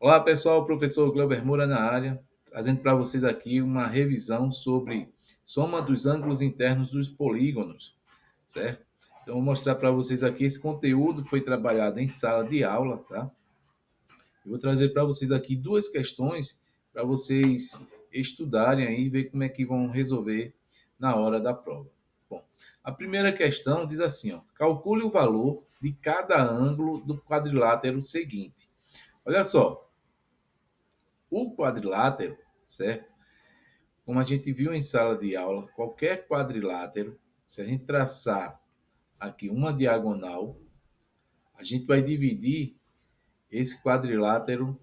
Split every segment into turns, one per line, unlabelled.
Olá pessoal, professor Gleuber Moura na área, trazendo para vocês aqui uma revisão sobre soma dos ângulos internos dos polígonos, certo? Então, vou mostrar para vocês aqui esse conteúdo que foi trabalhado em sala de aula, tá? Eu vou trazer para vocês aqui duas questões para vocês estudarem aí e ver como é que vão resolver na hora da prova. Bom, a primeira questão diz assim, ó, calcule o valor de cada ângulo do quadrilátero seguinte. Olha só, o quadrilátero, certo? Como a gente viu em sala de aula, qualquer quadrilátero, se a gente traçar aqui uma diagonal, a gente vai dividir esse quadrilátero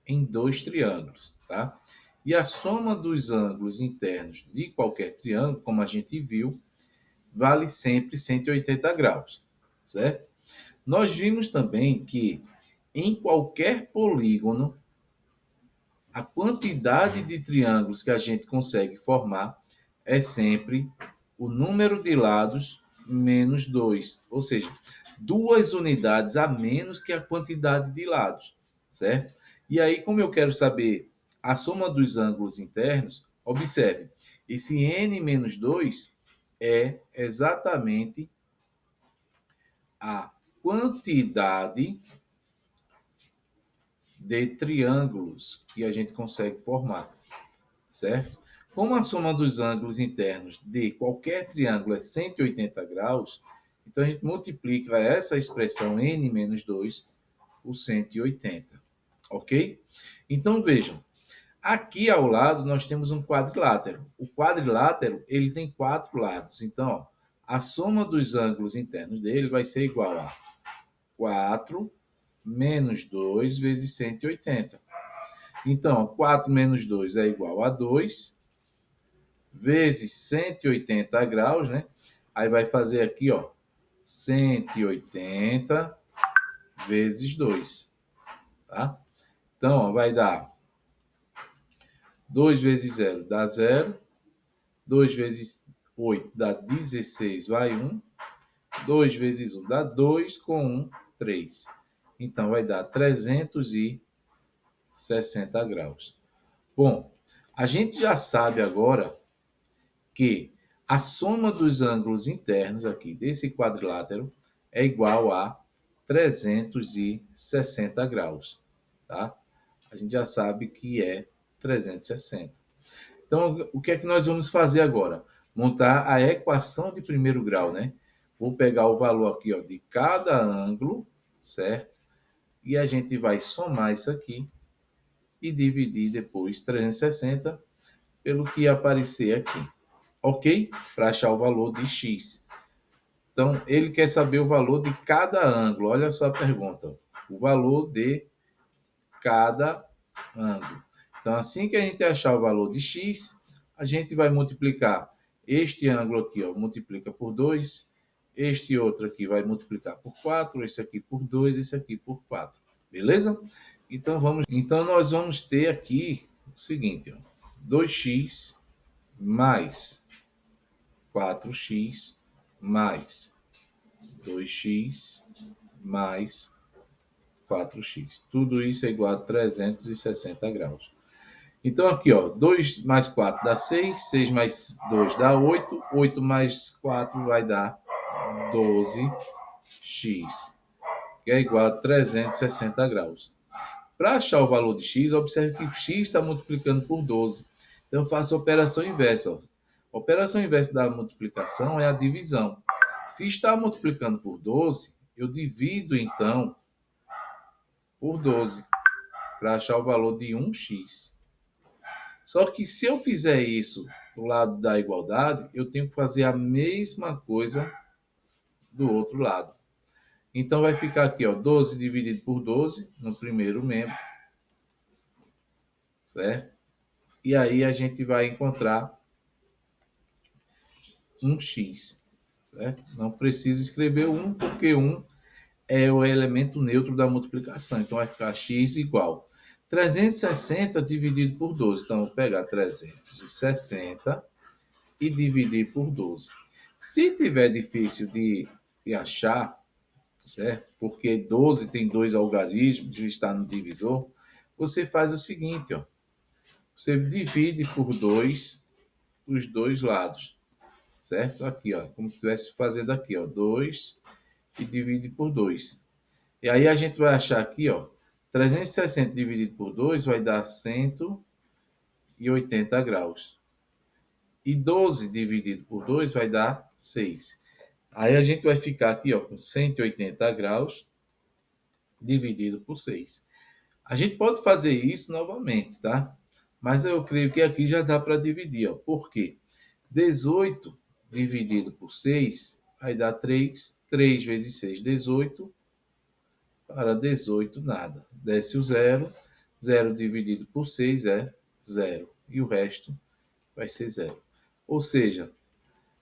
em dois triângulos, tá? E a soma dos ângulos internos de qualquer triângulo, como a gente viu, vale sempre 180 graus, certo? Nós vimos também que em qualquer polígono, a quantidade de triângulos que a gente consegue formar é sempre o número de lados menos 2, ou seja, duas unidades a menos que a quantidade de lados, certo? E aí, como eu quero saber a soma dos ângulos internos, observe, esse n menos 2 é exatamente a quantidade de triângulos que a gente consegue formar, certo? Como a soma dos ângulos internos de qualquer triângulo é 180 graus, então a gente multiplica essa expressão n menos 2 por 180, ok? Então vejam, aqui ao lado nós temos um quadrilátero. O quadrilátero ele tem quatro lados, então ó, a soma dos ângulos internos dele vai ser igual a 4 menos 2 vezes 180. Então, 4 menos 2 é igual a 2, vezes 180 graus, né? Aí vai fazer aqui, ó, 180 vezes 2, tá? Então, ó, vai dar 2 vezes 0 dá 0, 2 vezes 8 dá 16, vai 1, 2 vezes 1 dá 2, com 1, 3. Então, vai dar 360 graus. Bom, a gente já sabe agora que a soma dos ângulos internos aqui desse quadrilátero é igual a 360 graus, tá? A gente já sabe que é 360. Então, o que é que nós vamos fazer agora? Montar a equação de primeiro grau, né? Vou pegar o valor aqui, ó, de cada ângulo, certo? E a gente vai somar isso aqui e dividir depois 360 pelo que aparecer aqui, ok? Para achar o valor de x. Então, ele quer saber o valor de cada ângulo. Olha só a pergunta. O valor de cada ângulo. Então, assim que a gente achar o valor de x, a gente vai multiplicar este ângulo aqui, ó, multiplica por 2, este outro aqui vai multiplicar por 4, esse aqui por 2, esse aqui por 4. Beleza? Então nós vamos ter aqui o seguinte, ó, 2x mais 4x mais 2x mais 4x. Tudo isso é igual a 360 graus. Então, aqui, ó, 2 mais 4 dá 6, 6 mais 2 dá 8, 8 mais 4 vai dar 12x, que é igual a 360 graus. Para achar o valor de x, observe que o x está multiplicando por 12. Então, eu faço a operação inversa. Ó. A operação inversa da multiplicação é a divisão. Se está multiplicando por 12, eu divido, então, por 12, para achar o valor de 1x. Só que se eu fizer isso do lado da igualdade, eu tenho que fazer a mesma coisa do outro lado. Então, vai ficar aqui, ó, 12 dividido por 12 no primeiro membro, certo? E aí a gente vai encontrar 1x, certo? Não precisa escrever 1, porque 1 é o elemento neutro da multiplicação. Então, vai ficar x igual 360 dividido por 12. Então, vou pegar 360 e dividir por 12. Se tiver difícil de achar, certo? Porque 12 tem dois algarismos e está no divisor, você faz o seguinte, ó. Você divide por 2 os dois lados, certo? Aqui, ó, como se estivesse fazendo aqui, ó, 2 e divide por 2. E aí a gente vai achar aqui, ó, 360 dividido por 2 vai dar 180 graus. E 12 dividido por 2 vai dar 6. Aí a gente vai ficar aqui, ó, com 180 graus dividido por 6. A gente pode fazer isso novamente, tá? Mas eu creio que aqui já dá para dividir, ó. Por quê? 18 dividido por 6 vai dar 3. 3 vezes 6, 18. Para 18, nada. Desce o zero. 0 dividido por 6 é 0. E o resto vai ser 0. Ou seja,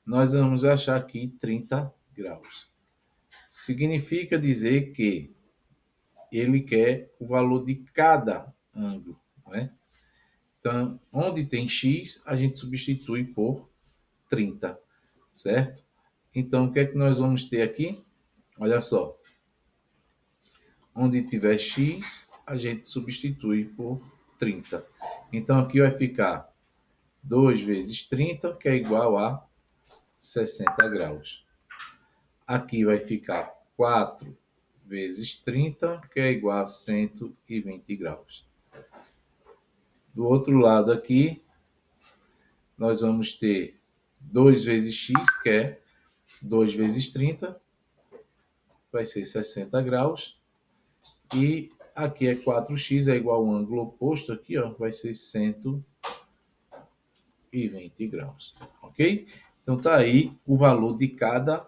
nós vamos achar aqui 30 graus. Significa dizer que ele quer o valor de cada ângulo, né? Então, onde tem x, a gente substitui por 30, certo? Então, o que é que nós vamos ter aqui? Olha só. Onde tiver x, a gente substitui por 30. Então, aqui vai ficar 2 vezes 30, que é igual a 60 graus. Aqui vai ficar 4 vezes 30, que é igual a 120 graus. Do outro lado aqui, nós vamos ter 2 vezes x, que é 2 vezes 30, vai ser 60 graus. E aqui é 4x, é igual ao ângulo oposto aqui, ó, vai ser 120 graus, ok? Então tá aí o valor de cada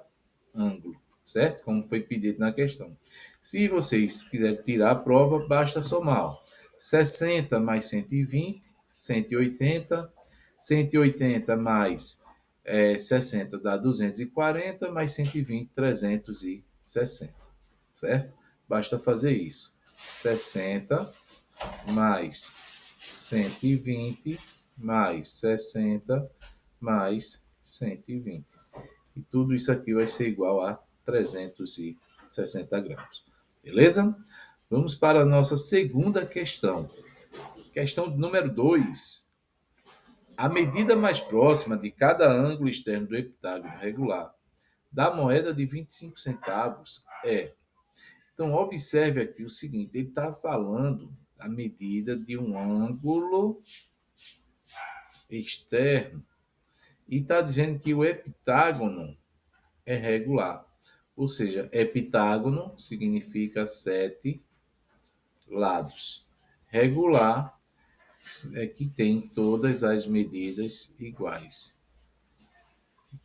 ângulo, certo? Como foi pedido na questão. Se vocês quiserem tirar a prova, basta somar. 60 mais 120, 180. 180 mais 60 dá 240, mais 120, 360, certo? Basta fazer isso. 60 mais 120 mais 60 mais 120. E tudo isso aqui vai ser igual a 360 graus. Beleza? Vamos para a nossa segunda questão. Questão número 2. A medida mais próxima de cada ângulo externo do heptágono regular da moeda de 25 centavos é. Então, observe aqui o seguinte: ele está falando a medida de um ângulo externo e está dizendo que o heptágono é regular. Ou seja, heptágono significa 7 lados. Regular é que tem todas as medidas iguais.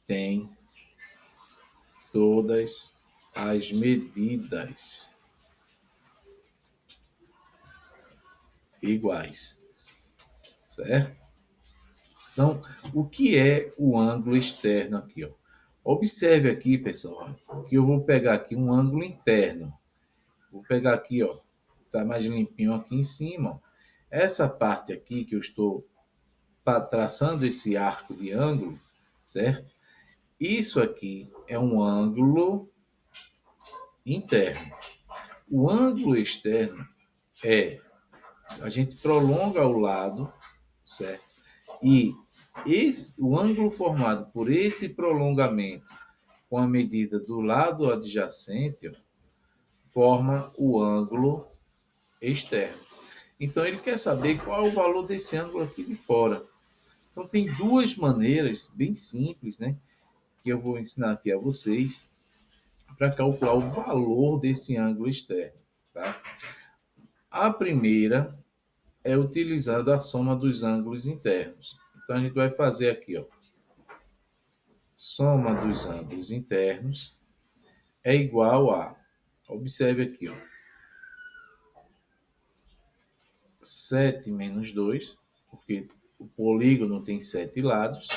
Tem todas as medidas iguais. Certo? Então, o que é o ângulo externo aqui? Ó? Observe aqui, pessoal, que eu vou pegar aqui um ângulo interno. Vou pegar aqui, ó, tá mais limpinho aqui em cima. Ó. Essa parte aqui que eu estou traçando esse arco de ângulo, certo? Isso aqui é um ângulo interno. O ângulo externo é a gente prolonga o lado, certo? E o ângulo formado por esse prolongamento com a medida do lado adjacente forma o ângulo externo. Então ele quer saber qual é o valor desse ângulo aqui de fora. Então tem duas maneiras bem simples, né, que eu vou ensinar aqui a vocês para calcular o valor desse ângulo externo, tá? A primeira é utilizando a soma dos ângulos internos. Então a gente vai fazer aqui, ó, soma dos ângulos internos é igual a, observe aqui, ó, 7 menos 2, porque o polígono tem 7 lados,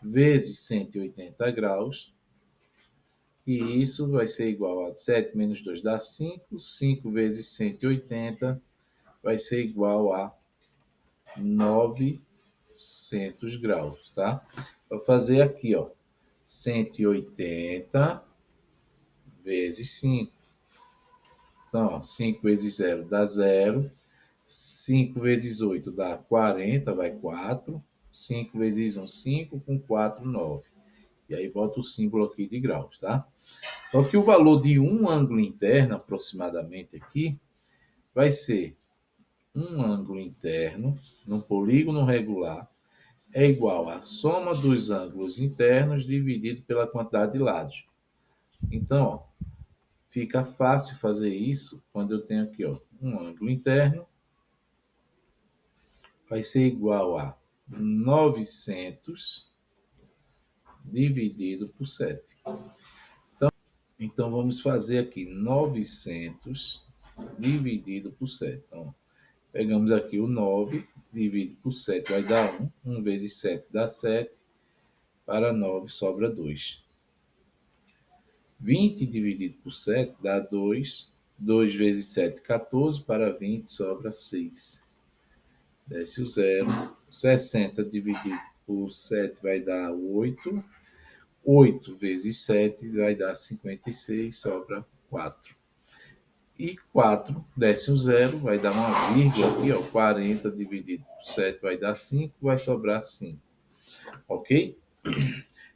vezes 180 graus, e isso vai ser igual a 7 menos 2 dá 5, 5 vezes 180 vai ser igual a 900 graus, tá? Vou fazer aqui, ó, 180 vezes 5. Então, ó, 5 vezes 0 dá 0. 5 vezes 8 dá 40, vai 4. 5 vezes 1, 5, com 4, 9. E aí bota o símbolo aqui de graus, tá? Então aqui o valor de um ângulo interno, aproximadamente aqui, vai ser um ângulo interno num polígono regular é igual à soma dos ângulos internos dividido pela quantidade de lados. Então, ó, fica fácil fazer isso quando eu tenho aqui, ó, um ângulo interno vai ser igual a 900 dividido por 7. Então vamos fazer aqui 900 dividido por 7. Então, pegamos aqui o 9, dividido por 7 vai dar 1. 1 vezes 7 dá 7. Para 9 sobra 2. 20 dividido por 7 dá 2. 2 vezes 7, 14. Para 20 sobra 6. Desce o 0. 60 dividido por 7 vai dar 8. 8 vezes 7 vai dar 56, sobra 4. E 4, desce um 0, vai dar uma vírgula aqui, ó, 40 dividido por 7 vai dar 5, vai sobrar 5. Ok?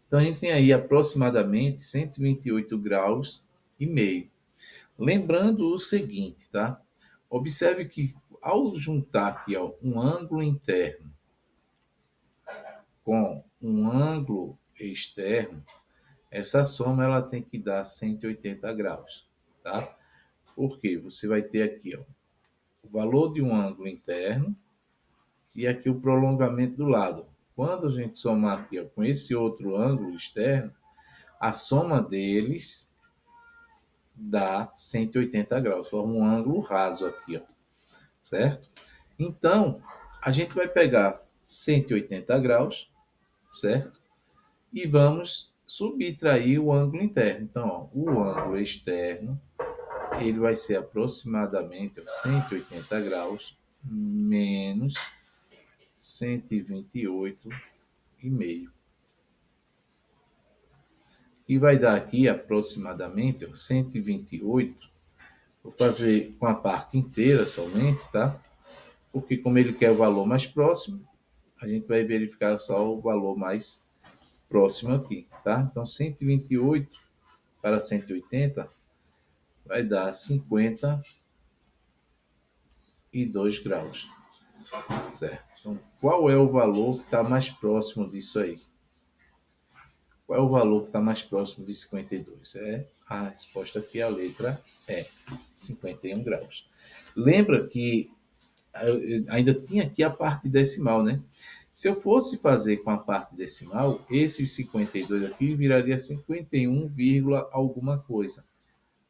Então a gente tem aí aproximadamente 128 graus e meio. Lembrando o seguinte, tá? Observe que ao juntar aqui, ó, um ângulo interno com um ângulo externo, essa soma ela tem que dar 180 graus, tá? Porque você vai ter aqui, ó, o valor de um ângulo interno e aqui o prolongamento do lado. Quando a gente somar aqui, ó, com esse outro ângulo externo, a soma deles dá 180 graus, forma um ângulo raso aqui, ó, certo? Então, a gente vai pegar 180 graus, certo? E vamos subtrair o ângulo interno. Então, ó, o ângulo externo ele vai ser aproximadamente 180 graus menos 128,5. E vai dar aqui aproximadamente 128. Vou fazer com a parte inteira somente, tá? Porque como ele quer o valor mais próximo, a gente vai verificar só o valor mais próximo aqui, tá? Então 128 para 180 vai dar 52 graus, certo? Então, qual é o valor que está mais próximo disso aí? Qual é o valor que está mais próximo de 52? A resposta aqui, a letra E, 51 graus. Lembra que ainda tinha aqui a parte decimal, né? Se eu fosse fazer com a parte decimal, esse 52 aqui viraria 51, alguma coisa,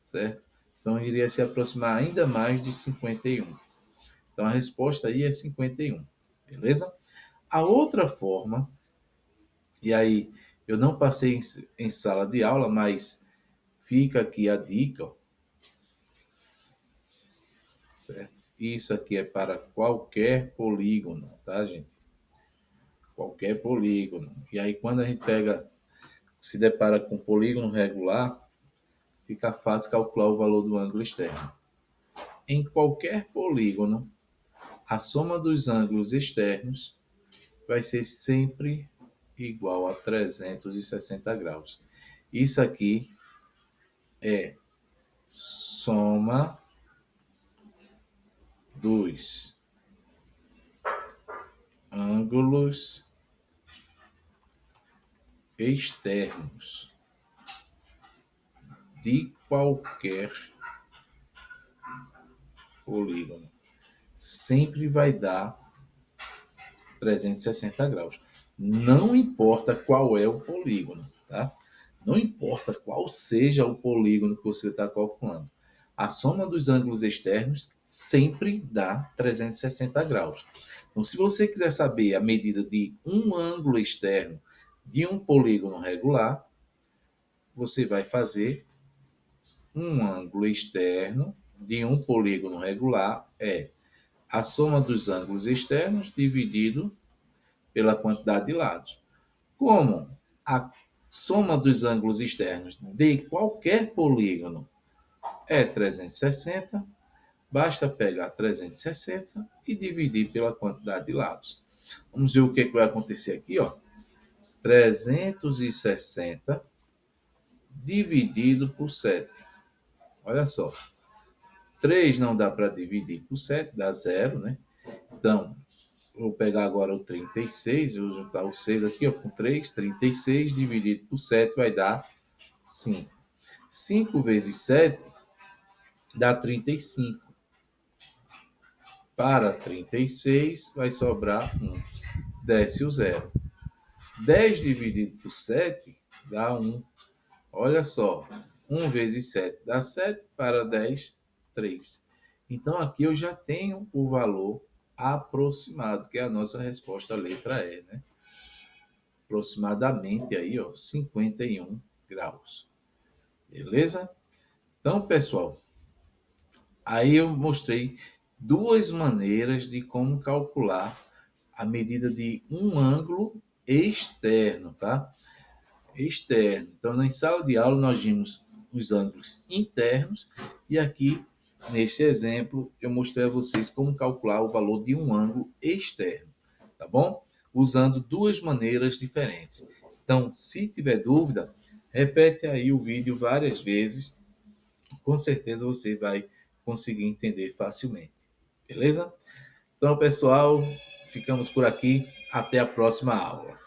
certo? Então iria se aproximar ainda mais de 51. Então a resposta aí é 51, beleza? A outra forma, e aí eu não passei em sala de aula, mas fica aqui a dica, ó, certo? Isso aqui é para qualquer polígono, tá, gente? Qualquer polígono. E aí quando a gente se depara com polígono regular, fica fácil calcular o valor do ângulo externo. Em qualquer polígono, a soma dos ângulos externos vai ser sempre igual a 360 graus. Isso aqui é soma dos ângulos externos de qualquer polígono. Sempre vai dar 360 graus. Não importa qual é o polígono, tá? Não importa qual seja o polígono que você está calculando. A soma dos ângulos externos sempre dá 360 graus. Então, se você quiser saber a medida de um ângulo externo de um polígono regular, você vai fazer um ângulo externo de um polígono regular é a soma dos ângulos externos dividido pela quantidade de lados. Como a soma dos ângulos externos de qualquer polígono é 360, Basta pegar 360 e dividir pela quantidade de lados. Vamos ver o que vai acontecer aqui, ó. 360 dividido por 7. Olha só. 3 não dá para dividir por 7, dá zero, né? Então, vou pegar agora o 36, vou juntar o 6 aqui ó, com 3. 36 dividido por 7 vai dar 5. 5 vezes 7 dá 35. Para 36 vai sobrar 1. Desce o zero. 10 dividido por 7 dá 1. Olha só, 1 vezes 7 dá 7, para 10, 3. Então, aqui eu já tenho o valor aproximado, que é a nossa resposta, a letra E, né? Aproximadamente aí, ó, 51 graus. Beleza? Então, pessoal, aí eu mostrei duas maneiras de como calcular a medida de um ângulo externo, tá? Externo. Então, na sala de aula, nós vimos os ângulos internos e aqui, nesse exemplo, eu mostrei a vocês como calcular o valor de um ângulo externo, tá bom? Usando duas maneiras diferentes. Então, se tiver dúvida, repete aí o vídeo várias vezes, com certeza você vai conseguir entender facilmente. Beleza? Então, pessoal, ficamos por aqui. Até a próxima aula.